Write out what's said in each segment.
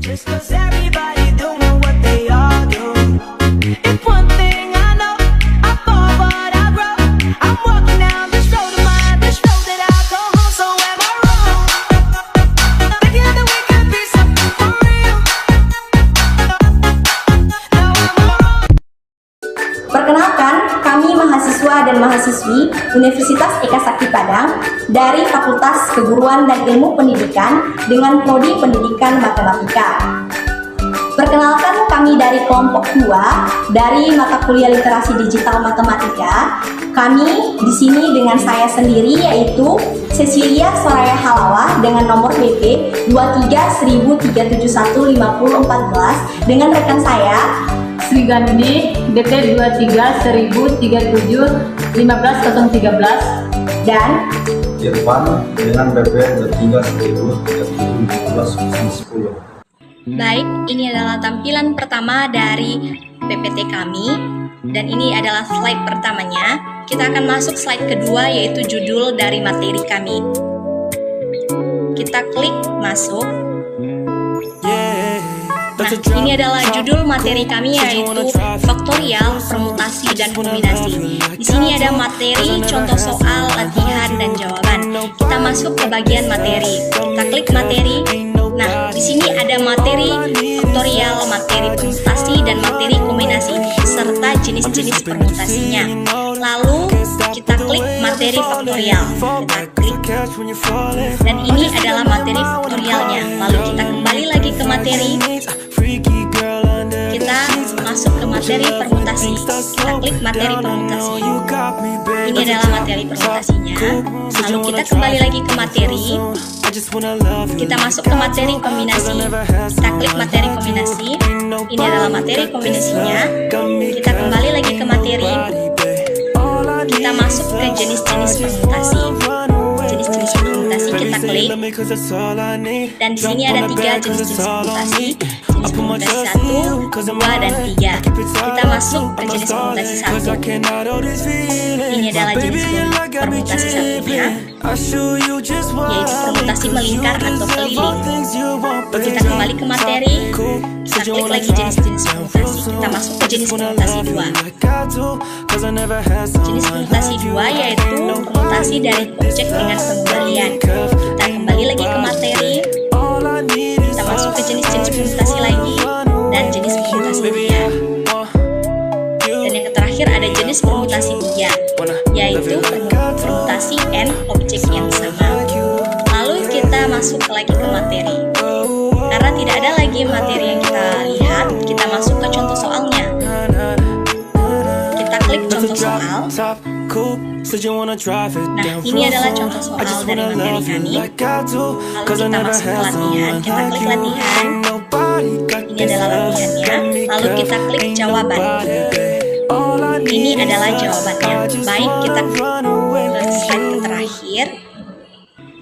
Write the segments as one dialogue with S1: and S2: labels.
S1: Just 'cause everybody doing what they all do. If one thing I know, I fall but I grow. I'm walking down this road of mine, this road that I go home. So am I wrong? Thinking that we could be something for real. Now am I wrong?
S2: Perkenalkan, kami mahasiswa dan mahasiswi Universitas Eka Sakti Padang dari Fakultas Keguruan dan Ilmu Pendidikan dengan prodi Pendidikan Matematika. Perkenalkan, kami dari kelompok 2 dari mata kuliah Literasi Digital Matematika. Kami di sini dengan saya sendiri yaitu Cecilia Soraya Halawah dengan nomor BP 23.3715014 dengan rekan saya
S3: Sri Gandhi DT 23.037.15.013
S2: dan
S4: Irfan dengan BP 23.017.10.
S2: baik, ini adalah tampilan pertama dari PPT kami dan ini adalah slide pertamanya. Kita akan masuk slide kedua yaitu judul dari materi kami. Kita klik masuk. Nah, ini adalah judul materi kami yaitu faktorial, permutasi, dan kombinasi. Di sini ada materi, contoh soal, latihan, dan jawaban. Kita masuk ke bagian materi. Kita klik materi. Nah, di sini ada materi faktorial, materi permutasi, dan materi kombinasi, serta jenis-jenis permutasinya. Lalu kita klik materi faktorial. Kita klik. Dan ini adalah materi faktorialnya. Lalu kita kembali lagi ke materi. Kita masuk ke materi permutasi. Kita klik materi permutasi. Ini adalah materi permutasinya. Lalu kita kembali lagi ke materi. Kita masuk ke materi kombinasi. Kita klik materi kombinasi. Ini adalah materi kombinasinya. Kita kembali lagi ke materi. Kita masuk ke jenis-jenis permutasi. Jenis-jenis permutasi kita klik. Dan di sini ada 3 jenis-jenis permutasi. Jenis permutasi 1, 2, dan 3. Kita masuk ke jenis permutasi 1. Ini adalah jenis permutasi satunya, yaitu permutasi melingkar atau keliling. Kita kembali ke materi. Kita klik lagi jenis-jenis permutasi. Kita masuk ke jenis permutasi 2. Jenis permutasi 2 yaitu permutasi dari objek dengan pengembalian. Kita kembali lagi ke materi. Kita masuk ke jenis-jenis permutasi lagi dan jenis permutasi 3. Dan yang terakhir ada jenis permutasi 3, yaitu permutasi n objek yang sama. Lalu kita masuk lagi ke materi. Karena tidak ada lagi materi yang kita lihat, kita masuk ke contoh soalnya. Kita klik contoh soal. Nah, ini adalah contoh soal dari materi kami. Lalu kita masuk ke latihan. Kita klik latihan. Ini adalah latihannya. Lalu kita klik jawaban. Ini adalah jawabannya. Baik, kita ke slide terakhir.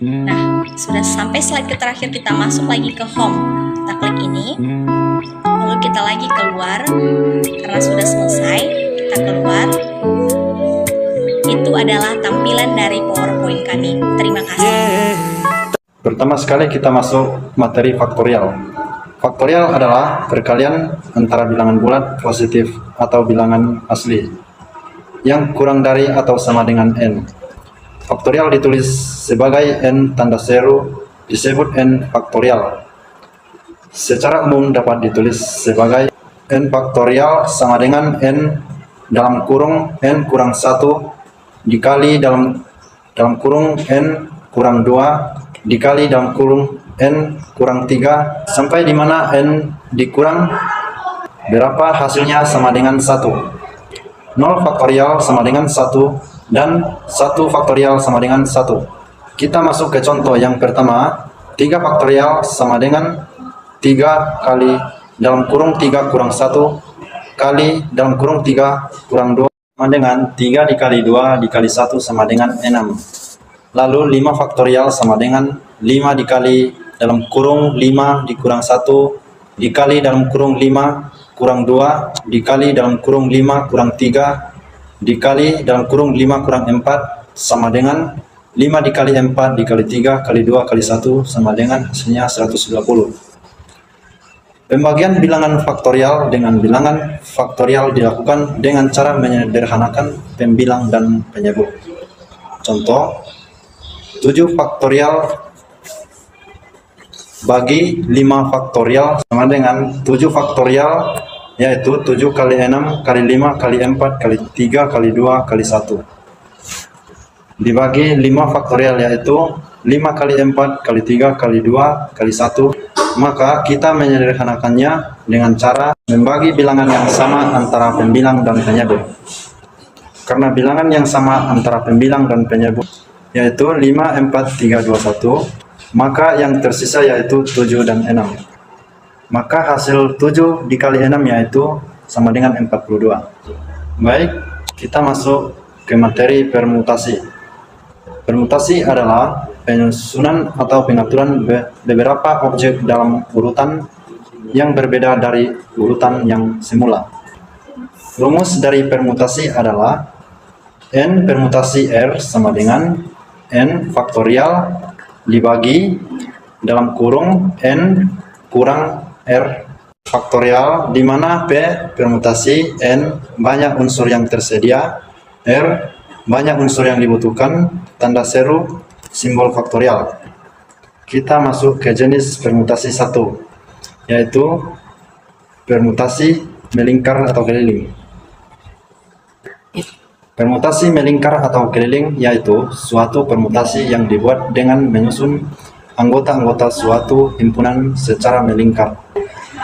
S2: Nah, sudah sampai slide ke terakhir, kita masuk lagi ke home. Kita klik ini. Lalu kita lagi keluar. Karena sudah selesai, kita keluar. Itu adalah tampilan dari PowerPoint kami. Terima kasih.
S4: Pertama sekali kita masuk materi faktorial. Faktorial adalah perkalian antara bilangan bulat positif atau bilangan asli yang kurang dari atau sama dengan n. Faktorial ditulis sebagai n tanda seru, disebut n faktorial. Secara umum dapat ditulis sebagai n faktorial sama dengan n dalam kurung n kurang 1 dikali dalam kurung n kurang 2 dikali dalam kurung n kurang 3 sampai di mana n dikurang berapa hasilnya sama dengan 1. 0 faktorial sama dengan 1 dan 1 faktorial sama dengan 1. Kita masuk ke contoh yang pertama. 3 faktorial sama dengan 3 kali dalam kurung 3 kurang 1 kali dalam kurung 3 kurang 2 sama dengan 3 dikali 2 dikali 1 sama dengan 6. Lalu 5 faktorial sama dengan 5 dikali dalam kurung 5 dikurang 1 dikali dalam kurung 5 kurang 2 dikali dalam kurung 5 kurang 3 dikali dalam kurung 5 kurang 4 sama dengan 5 dikali 4 dikali 3 kali 2 kali 1 sama dengan hasilnya 120. Pembagian bilangan faktorial dengan bilangan faktorial dilakukan dengan cara menyederhanakan pembilang dan penyebut. Contoh, 7 faktorial bagi 5 faktorial sama dengan 7 faktorial, yaitu 7 kali 6 kali 5 kali 4 kali 3 kali 2 kali 1. Dibagi 5 faktorial, yaitu 5 kali 4 kali 3 kali 2 kali 1. Maka kita menyederhanakannya dengan cara membagi bilangan yang sama antara pembilang dan penyebut. Karena bilangan yang sama antara pembilang dan penyebut yaitu 5, 4, 3, 2, 1, maka yang tersisa yaitu 7 dan 6. Maka hasil 7 dikali 6 yaitu sama dengan 42. Baik, kita masuk ke materi permutasi. Permutasi adalah penyusunan atau pengaturan beberapa objek dalam urutan yang berbeda dari urutan yang semula. Rumus dari permutasi adalah N permutasi R sama dengan N faktorial dibagi dalam kurung N kurang R faktorial, di mana P permutasi, N banyak unsur yang tersedia, R banyak unsur yang dibutuhkan, tanda seru, simbol faktorial. Kita masuk ke jenis permutasi 1, yaitu permutasi melingkar atau keliling. Permutasi melingkar atau keliling yaitu suatu permutasi yang dibuat dengan menyusun anggota-anggota suatu himpunan secara melingkar.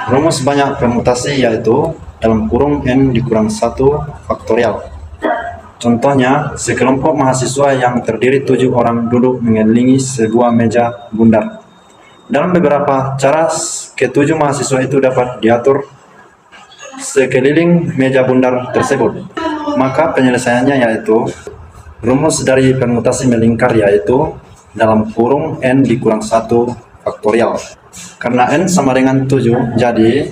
S4: Rumus banyak permutasi yaitu dalam kurung N dikurang 1 faktorial. Contohnya, sekelompok mahasiswa yang terdiri 7 orang duduk mengelilingi sebuah meja bundar. Dalam beberapa cara, ke-7 mahasiswa itu dapat diatur sekeliling meja bundar tersebut. Maka penyelesaiannya yaitu rumus dari permutasi melingkar yaitu dalam kurung N dikurang 1 faktorial. Karena N sama dengan 7, jadi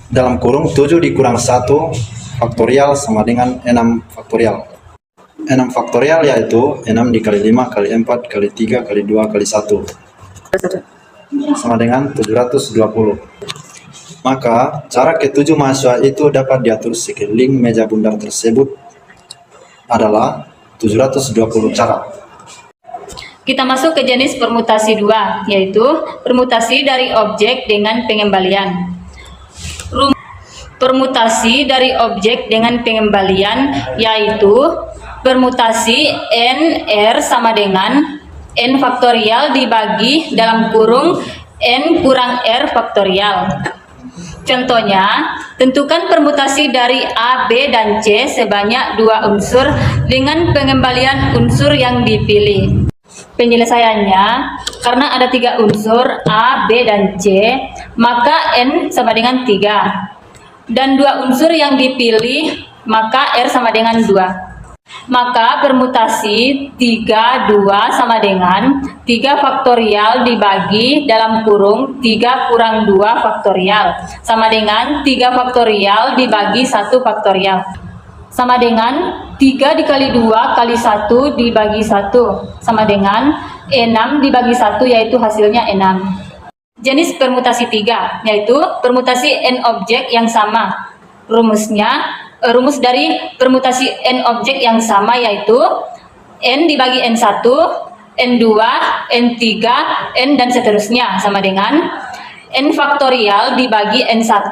S4: dalam kurung 7 dikurang 1 faktorial sama dengan 6 faktorial. 6 faktorial yaitu 6 dikali 5 kali 4 kali 3 kali 2 kali 1 sama dengan 720. Maka cara ke-7 mahasiswa itu dapat diatur sekeliling meja bundar tersebut adalah 720 cara.
S2: Kita masuk ke jenis permutasi 2, yaitu permutasi dari objek dengan pengembalian. Permutasi dari objek dengan pengembalian yaitu permutasi NR sama dengan N faktorial dibagi dalam kurung N kurang R faktorial. Contohnya, tentukan permutasi dari A, B, dan C sebanyak 2 unsur dengan pengembalian unsur yang dipilih. Penyelesaiannya, karena ada 3 unsur A, B, dan C, maka N sama dengan 3. Dan 2 unsur yang dipilih, maka R sama dengan 2. Maka permutasi 3, 2 sama dengan 3 faktorial dibagi dalam kurung 3 kurang 2 faktorial sama dengan 3 faktorial dibagi 1 faktorial sama dengan 3 dikali 2 kali 1 dibagi 1 sama dengan 6 dibagi 1, yaitu hasilnya 6. Jenis permutasi 3 yaitu permutasi N objek yang sama. Rumus dari permutasi N objek yang sama yaitu N dibagi N1, N2, N3, N dan seterusnya sama dengan N faktorial dibagi N1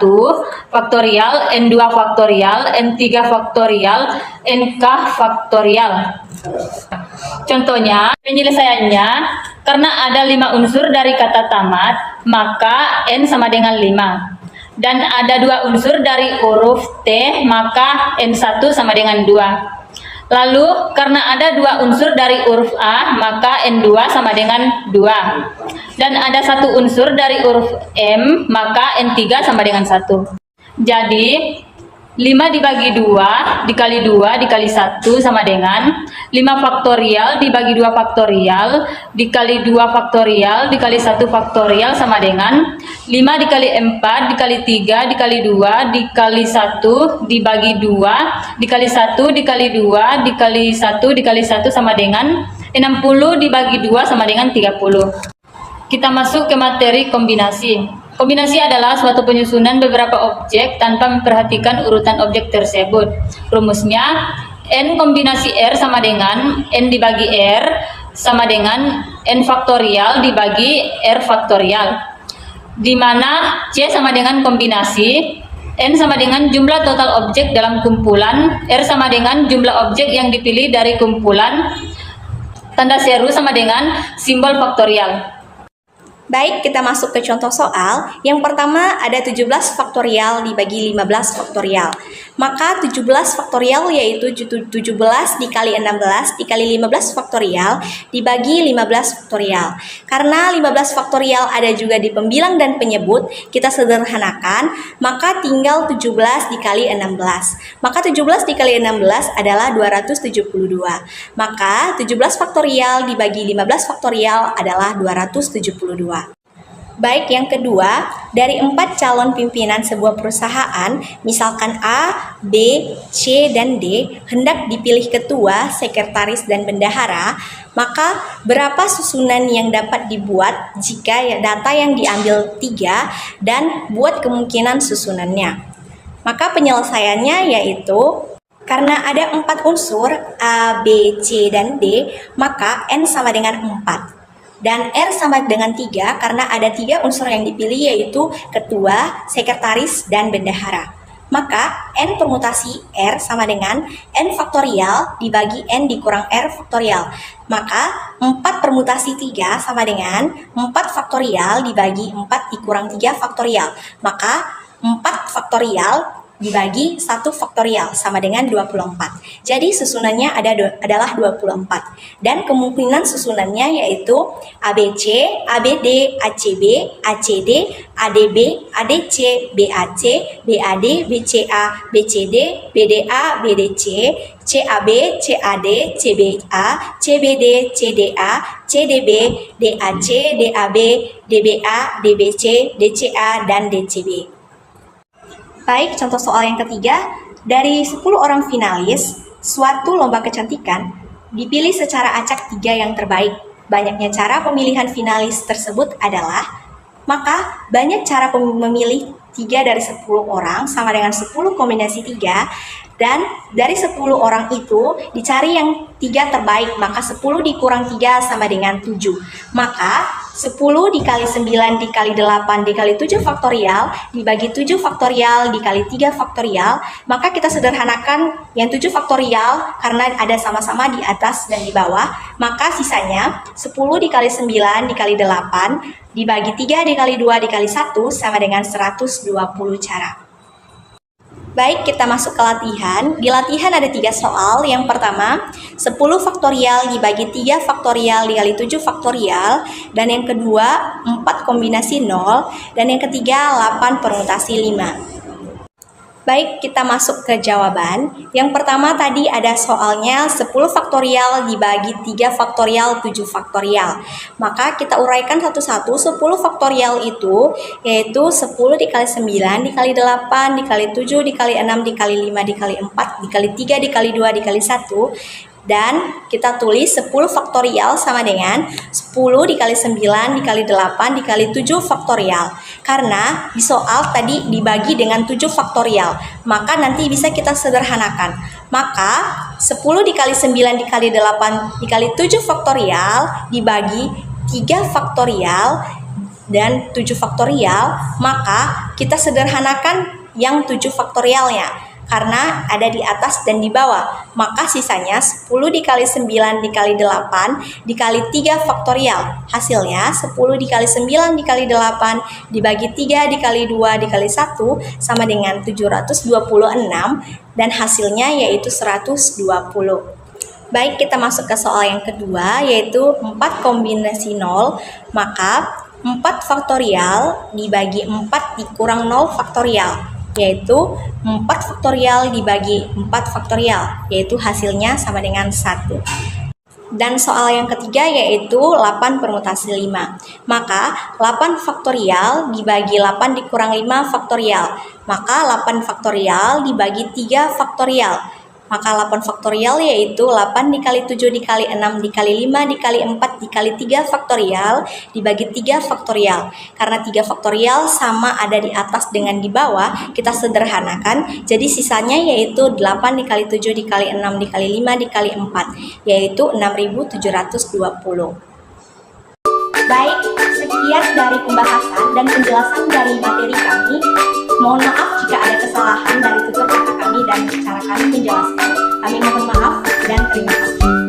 S2: faktorial, N2 faktorial, N3 faktorial, NK faktorial. Contohnya, penyelesaiannya, karena ada 5 unsur dari kata tamat, maka N sama dengan 5. Dan ada 2 unsur dari huruf T, maka N1 sama dengan 2. Lalu, karena ada 2 unsur dari huruf A, maka N2 sama dengan 2. Dan ada 1 unsur dari huruf M, maka N3 sama dengan 1. Jadi, 5 dibagi 2 dikali 2 dikali 1 sama dengan 5 faktorial dibagi 2 faktorial dikali 2 faktorial dikali 1 faktorial sama dengan 5 dikali 4 dikali 3 dikali 2 dikali 1 dibagi 2 dikali 1 dikali 2 dikali 1 dikali 1 sama dengan 60 dibagi 2 sama dengan 30.
S3: Kita masuk ke materi kombinasi. Kombinasi adalah suatu penyusunan beberapa objek tanpa memperhatikan urutan objek tersebut. Rumusnya, N kombinasi R sama dengan N dibagi R sama dengan N faktorial dibagi R faktorial, di mana C sama dengan kombinasi, N sama dengan jumlah total objek dalam kumpulan, R sama dengan jumlah objek yang dipilih dari kumpulan, tanda seru sama dengan simbol faktorial.
S2: Baik, kita masuk ke contoh soal. Yang pertama ada 17 faktorial dibagi 15 faktorial. Maka 17 faktorial yaitu 17 dikali 16 dikali 15 faktorial dibagi 15 faktorial. Karena 15 faktorial ada juga di pembilang dan penyebut, kita sederhanakan, maka tinggal 17 dikali 16. Maka 17 dikali 16 adalah 272. Maka 17 faktorial dibagi 15 faktorial adalah 272. Baik, yang kedua, dari 4 calon pimpinan sebuah perusahaan, misalkan A, B, C, dan D, hendak dipilih ketua, sekretaris, dan bendahara, maka berapa susunan yang dapat dibuat jika data yang diambil 3 dan buat kemungkinan susunannya. Maka penyelesaiannya yaitu, karena ada 4 unsur A, B, C, dan D, maka N sama dengan 4. Dan R sama dengan 3 karena ada 3 unsur yang dipilih yaitu ketua, sekretaris, dan bendahara. Maka N permutasi R sama dengan N faktorial dibagi N dikurang R faktorial. Maka 4 permutasi 3 sama dengan 4 faktorial dibagi 4 dikurang 3 faktorial. Maka 4 faktorial dibagi 1 faktorial sama dengan 24. Jadi susunannya adalah 24. Dan kemungkinan susunannya yaitu ABC, ABD, ACB, ACD, ADB, ADC, BAC, BAD, BCA, BCD, BDA, BDC, CAB, CAD, CBA, CBD, CDA, CDB, DAC, DAB, DBA, DBC, DCA, dan DCB. Baik, contoh soal yang ketiga, dari 10 orang finalis, suatu lomba kecantikan, dipilih secara acak 3 yang terbaik. Banyaknya cara pemilihan finalis tersebut adalah, maka banyak cara memilih 3 dari 10 orang sama dengan 10 kombinasi 3, dan dari 10 orang itu dicari yang 3 terbaik, maka 10 dikurang 3 sama dengan 7. Maka 10 dikali 9 dikali 8 dikali 7 faktorial dibagi 7 faktorial dikali 3 faktorial, maka kita sederhanakan yang 7 faktorial karena ada sama-sama di atas dan di bawah, maka sisanya 10 dikali 9 dikali 8 dibagi 3 dikali 2 dikali 1 sama dengan 120 cara. Baik, kita masuk ke latihan. Di latihan ada 3 soal. Yang pertama, 10 faktorial dibagi 3 faktorial dikali 7 faktorial. Dan yang kedua, 4 kombinasi 0. Dan yang ketiga, 8 permutasi 5. Baik, kita masuk ke jawaban. Yang pertama tadi ada soalnya 10 faktorial dibagi 3 faktorial 7 faktorial. Maka kita uraikan satu-satu. 10 faktorial itu yaitu 10 dikali 9 dikali 8 dikali 7 dikali 6 dikali 5 dikali 4 dikali 3 dikali 2 dikali 1. Dan kita tulis 10 faktorial sama dengan 10 dikali 9 dikali 8 dikali 7 faktorial. Karena di soal tadi dibagi dengan 7 faktorial, maka nanti bisa kita sederhanakan. Maka 10 dikali 9 dikali 8 dikali 7 faktorial dibagi 3 faktorial dan 7 faktorial, maka kita sederhanakan yang 7 faktorialnya. Karena ada di atas dan di bawah, maka sisanya 10 dikali 9 dikali 8 dikali 3 faktorial. Hasilnya 10 dikali 9 dikali 8 dibagi 3 dikali 2 dikali 1 sama dengan 726 dan hasilnya yaitu 120. Baik, kita masuk ke soal yang kedua yaitu 4 kombinasi 0, maka 4 faktorial dibagi 4 dikurang 0 faktorial, yaitu 4 faktorial dibagi 4 faktorial, yaitu hasilnya sama dengan 1. Dan soal yang ketiga yaitu 8 permutasi 5. Maka 8 faktorial dibagi 8 dikurang 5 faktorial. Maka 8 faktorial dibagi 3 faktorial. Maka 8 faktorial yaitu 8 dikali 7 dikali 6 dikali 5 dikali 4 dikali 3 faktorial dibagi 3 faktorial. Karena 3 faktorial sama ada di atas dengan di bawah, kita sederhanakan. Jadi sisanya yaitu 8 dikali 7 dikali 6 dikali 5 dikali 4, yaitu 6.720. Baik, sekian dari pembahasan dan penjelasan dari materi kami. Mohon maaf jika ada kesalahan dari tutur kata kami dan cara kami menjelaskan. Kami mohon maaf dan terima kasih.